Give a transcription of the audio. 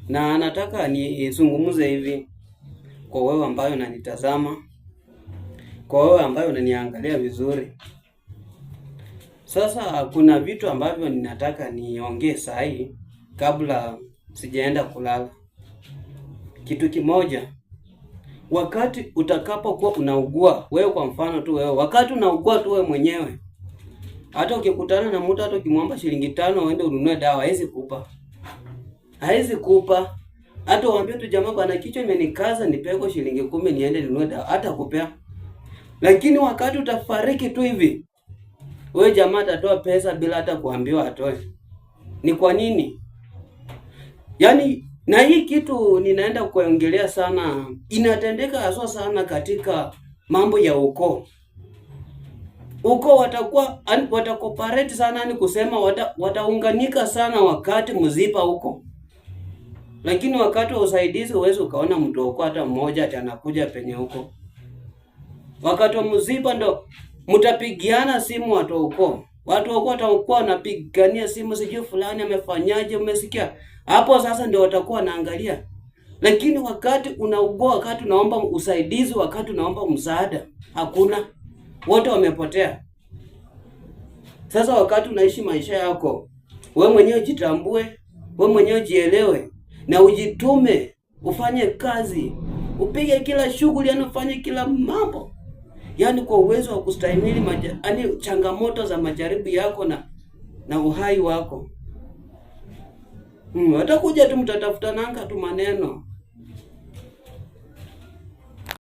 Na nataka nizungumze hivi kwa wewe ambayo unanitazama, kwa wewe ambayo unaniangalia vizuri. Sasa kuna vitu ambavyo ninataka niongee saa hii kabla sijaenda kulala. Kitu kimoja, wakati utakapokuwa unaugua, wewe kwa mfano tu wewe, wakati unaugua tu wewe mwenyewe, hata ukikutana na mtu, hata ukimwomba shilingi 5 uende ununue dawa, haizi kupa. Haizi kupa. Hata uambie tu jamaa, bwana kichwa imenikaza, nipeko shilingi 10 niende ninunue dawa, hata kupea. Lakini wakati utafariki tu hivi, wewe jamaa atatoa pesa bila hata kuambiwa atoe. Ni kwa nini? Yaani, na hii kitu ninaenda kuongelea sana, inatendeka haswa sana katika mambo ya ukoo. Ukoo watakopareti sana, ni kusema wataunganika sana wakati mzipa huko. Lakini wakati wa usaidizi huwezi ukaona mtu ukoo hata mmoja atanakuja penye huko. Wakati wa mzipa ndo mtapigiana simu watu ukoo. Watu ukoo watakuwa wanapigania simu, sijui fulani amefanyaje, umesikia? Hapo sasa ndio watakuwa wanaangalia. Lakini wakati unaugua, wakati unaomba usaidizi, wakati unaomba msaada, hakuna. Wote wamepotea. Sasa wakati unaishi maisha yako, wewe mwenyewe jitambue, wewe mwenyewe jielewe na ujitume, ufanye kazi, upige kila shughuli, ufanye kila mambo. Yaani kwa uwezo wa kustahimili changamoto za majaribu yako na uhai wako. Watakuja tu mtatafutananga tu maneno.